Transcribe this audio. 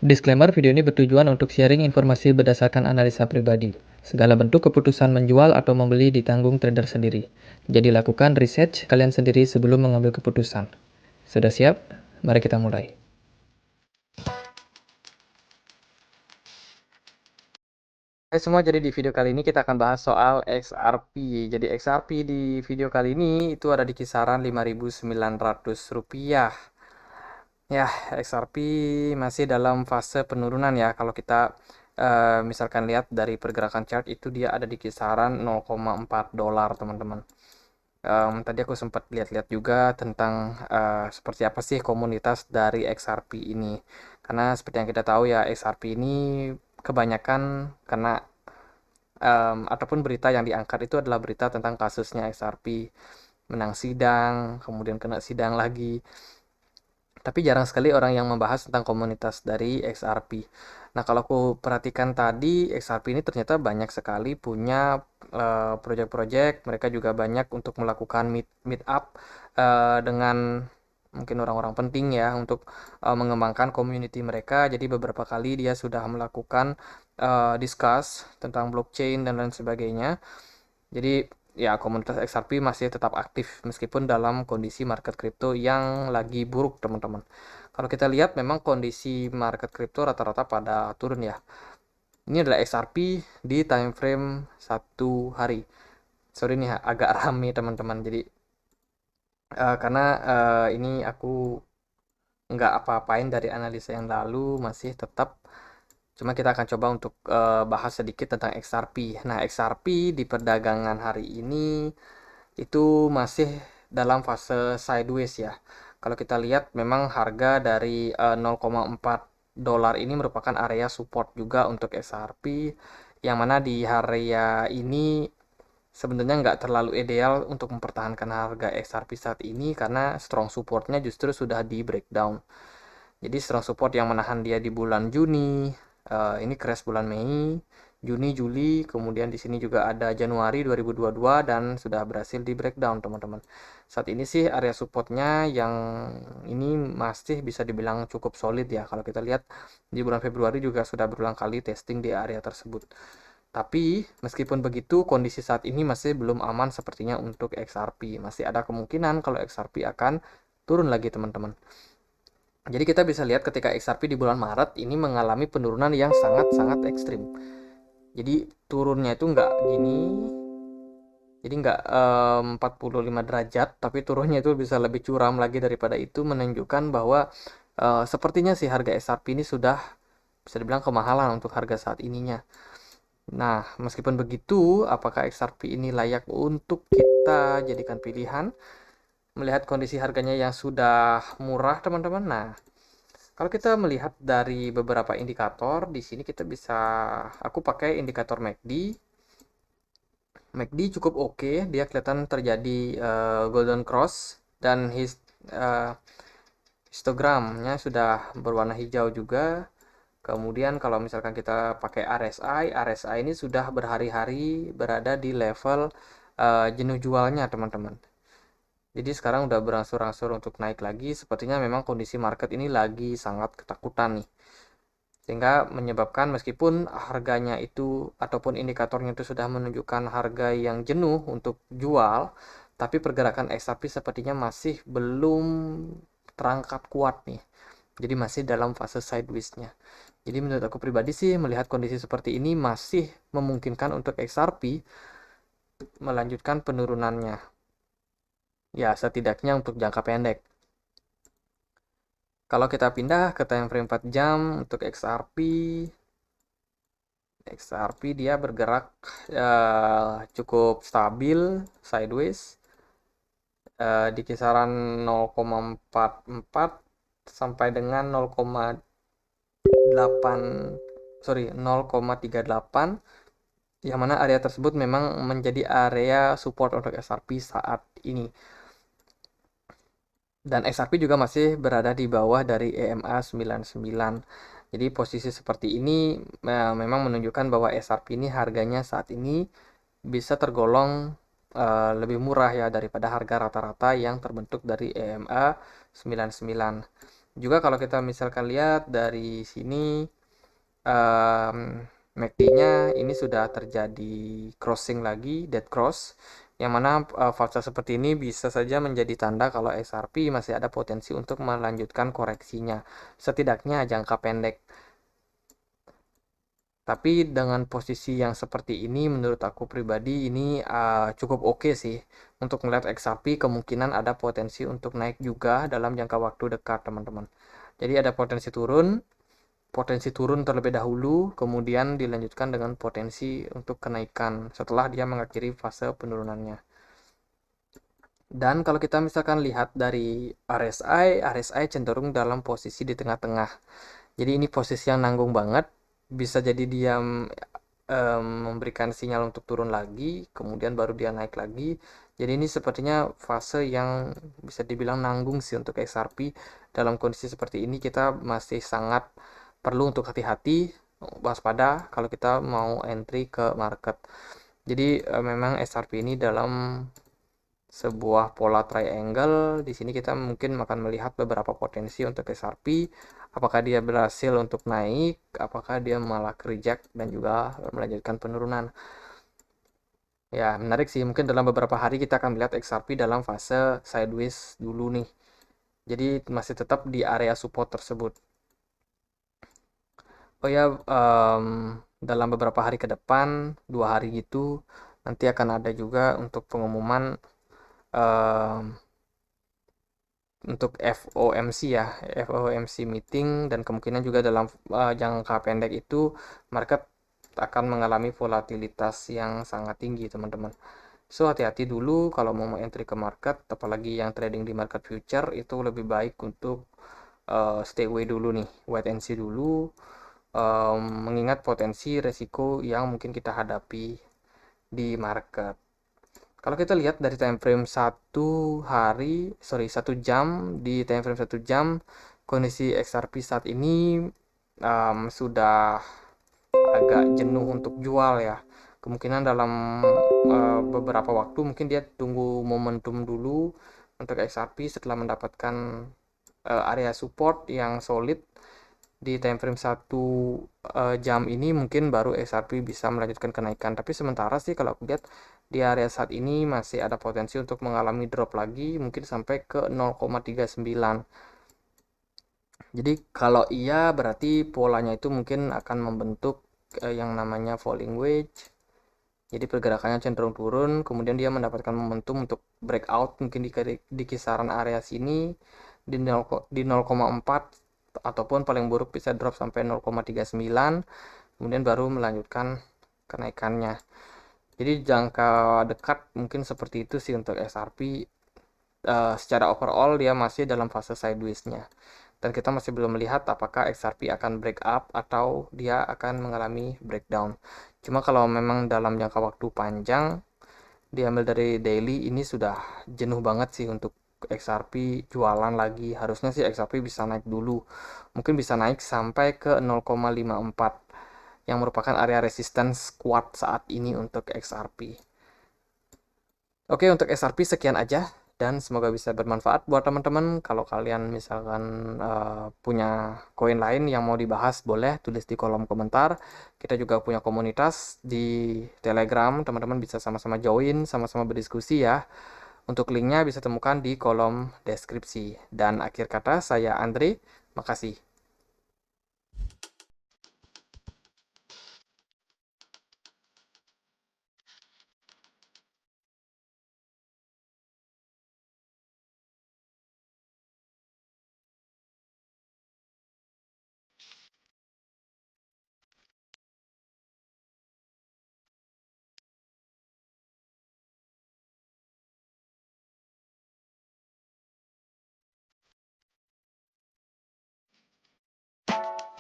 Disclaimer, video ini bertujuan untuk sharing informasi berdasarkan analisa pribadi. Segala bentuk keputusan menjual atau membeli ditanggung trader sendiri. Jadi lakukan research kalian sendiri sebelum mengambil keputusan. Sudah siap? Mari kita mulai. Hai semua, jadi di video kali ini kita akan bahas soal XRP. Jadi XRP di video kali ini itu ada di kisaran Rp5.900. Ya, XRP masih dalam fase penurunan ya. Kalau kita misalkan lihat dari pergerakan chart itu dia ada di kisaran $0,4 teman-teman. Tadi aku sempat lihat-lihat juga tentang seperti apa sih komunitas dari XRP ini. Karena seperti yang kita tahu ya, XRP ini kebanyakan karena ataupun berita yang diangkat itu adalah berita tentang kasusnya XRP menang sidang, kemudian kena sidang lagi. Tapi jarang sekali orang yang membahas tentang komunitas dari XRP. Nah, kalau aku perhatikan tadi, XRP ini ternyata banyak sekali punya project-project. Mereka juga banyak untuk melakukan meet up dengan mungkin orang-orang penting ya untuk mengembangkan community mereka. Jadi beberapa kali dia sudah melakukan discuss tentang blockchain dan lain sebagainya. Jadi ya komunitas XRP masih tetap aktif meskipun dalam kondisi market kripto yang lagi buruk teman-teman. Kalau kita lihat memang kondisi market kripto rata-rata pada turun ya. Ini adalah XRP di time frame 1 hari. Sorry nih agak rame teman-teman. Jadi karena ini aku nggak apa-apain dari analisa yang lalu, masih tetap. Cuma kita akan coba untuk bahas sedikit tentang XRP. Nah, XRP di perdagangan hari ini itu masih dalam fase sideways ya. Kalau kita lihat memang harga dari $0,4 ini merupakan area support juga untuk XRP, yang mana di area ini sebenarnya nggak terlalu ideal untuk mempertahankan harga XRP saat ini karena strong supportnya justru sudah di breakdown. Jadi strong support yang menahan dia di bulan Juni, ini crash bulan Mei, Juni, Juli, kemudian di sini juga ada Januari 2022 dan sudah berhasil di breakdown teman-teman. Saat ini sih area supportnya yang ini masih bisa dibilang cukup solid ya. Kalau kita lihat di bulan Februari juga sudah berulang kali testing di area tersebut. Tapi meskipun begitu kondisi saat ini masih belum aman sepertinya untuk XRP. Masih ada kemungkinan kalau XRP akan turun lagi teman-teman. Jadi kita bisa lihat ketika XRP di bulan Maret ini mengalami penurunan yang sangat-sangat ekstrim. Jadi turunnya itu nggak gini, jadi nggak 45 derajat, tapi turunnya itu bisa lebih curam lagi daripada itu, menunjukkan bahwa sepertinya sih harga XRP ini sudah bisa dibilang kemahalan untuk harga saat ininya. Nah, meskipun begitu, apakah XRP ini layak untuk kita jadikan pilihan? Melihat kondisi harganya yang sudah murah teman-teman. Nah, kalau kita melihat dari beberapa indikator, di sini kita bisa, aku pakai indikator MACD. MACD cukup oke, dia kelihatan terjadi golden cross dan histogramnya sudah berwarna hijau juga. Kemudian kalau misalkan kita pakai RSI ini sudah berhari-hari berada di level jenuh jualnya teman-teman. Jadi sekarang udah berangsur-angsur untuk naik lagi. Sepertinya memang kondisi market ini lagi sangat ketakutan nih. Sehingga menyebabkan meskipun harganya itu ataupun indikatornya itu sudah menunjukkan harga yang jenuh untuk jual, tapi pergerakan XRP sepertinya masih belum terangkat kuat nih. Jadi masih dalam fase sideways-nya. Jadi menurut aku pribadi sih melihat kondisi seperti ini masih memungkinkan untuk XRP melanjutkan penurunannya. Ya, setidaknya untuk jangka pendek. Kalau kita pindah ke time frame 4 jam untuk XRP dia bergerak cukup stabil sideways di kisaran 0,44 sampai dengan 0,38 yang mana area tersebut memang menjadi area support untuk XRP saat ini. Dan XRP juga masih berada di bawah dari EMA 99. Jadi posisi seperti ini memang menunjukkan bahwa XRP ini harganya saat ini bisa tergolong lebih murah ya daripada harga rata-rata yang terbentuk dari EMA 99. Juga kalau kita misalkan lihat dari sini, um, MACD-nya ini sudah terjadi crossing lagi, dead cross, yang mana fase seperti ini bisa saja menjadi tanda kalau XRP masih ada potensi untuk melanjutkan koreksinya, setidaknya jangka pendek. Tapi dengan posisi yang seperti ini, menurut aku pribadi ini cukup oke sih untuk melihat XRP kemungkinan ada potensi untuk naik juga dalam jangka waktu dekat, teman-teman. Jadi ada potensi turun terlebih dahulu, kemudian dilanjutkan dengan potensi untuk kenaikan setelah dia mengakhiri fase penurunannya. Dan kalau kita misalkan lihat dari RSI cenderung dalam posisi di tengah-tengah. Jadi ini posisi yang nanggung banget, bisa jadi dia memberikan sinyal untuk turun lagi, kemudian baru dia naik lagi. Jadi ini sepertinya fase yang bisa dibilang nanggung sih untuk XRP. Dalam kondisi seperti ini kita masih sangat perlu untuk hati-hati, waspada kalau kita mau entry ke market. Jadi memang XRP ini dalam sebuah pola triangle. Di sini kita mungkin akan melihat beberapa potensi untuk XRP. Apakah dia berhasil untuk naik, apakah dia malah reject dan juga melanjutkan penurunan. Ya, menarik sih. Mungkin dalam beberapa hari kita akan melihat XRP dalam fase sideways dulu nih. Jadi masih tetap di area support tersebut. Oh ya, dalam beberapa hari ke depan, 2 hari gitu, nanti akan ada juga untuk pengumuman untuk FOMC ya, FOMC meeting, dan kemungkinan juga dalam jangka pendek itu market akan mengalami volatilitas yang sangat tinggi, teman-teman. So hati-hati dulu kalau mau entry ke market, apalagi yang trading di market future itu lebih baik untuk stay away dulu nih, wait and see dulu, mengingat potensi resiko yang mungkin kita hadapi di market. Kalau kita lihat dari time frame 1 jam, di time frame 1 jam, kondisi XRP saat ini sudah agak jenuh untuk jual ya. Kemungkinan dalam beberapa waktu mungkin dia tunggu momentum dulu untuk XRP setelah mendapatkan area support yang solid di time frame 1 jam ini, mungkin baru XRP bisa melanjutkan kenaikan. Tapi sementara sih kalau aku lihat di area saat ini masih ada potensi untuk mengalami drop lagi, mungkin sampai ke 0,39. Jadi kalau iya berarti polanya itu mungkin akan membentuk yang namanya falling wedge. Jadi pergerakannya cenderung turun, kemudian dia mendapatkan momentum untuk breakout mungkin di kisaran area sini di 0,4, ataupun paling buruk bisa drop sampai 0,39, kemudian baru melanjutkan kenaikannya. Jadi jangka dekat mungkin seperti itu sih untuk XRP. Secara overall dia masih dalam fase sideways-nya. Dan kita masih belum melihat apakah XRP akan break up atau dia akan mengalami breakdown. Cuma kalau memang dalam jangka waktu panjang, diambil dari daily, ini sudah jenuh banget sih untuk XRP jualan lagi. Harusnya sih XRP bisa naik dulu. Mungkin bisa naik sampai ke 0,54 yang merupakan area resistance kuat saat ini untuk XRP. Oke, untuk XRP sekian aja dan semoga bisa bermanfaat buat teman-teman. Kalau kalian misalkan punya koin lain yang mau dibahas, boleh tulis di kolom komentar. Kita juga punya komunitas di Telegram, teman-teman bisa sama-sama join, sama-sama berdiskusi ya. Untuk linknya bisa temukan di kolom deskripsi. Dan akhir kata, saya Andre, makasih.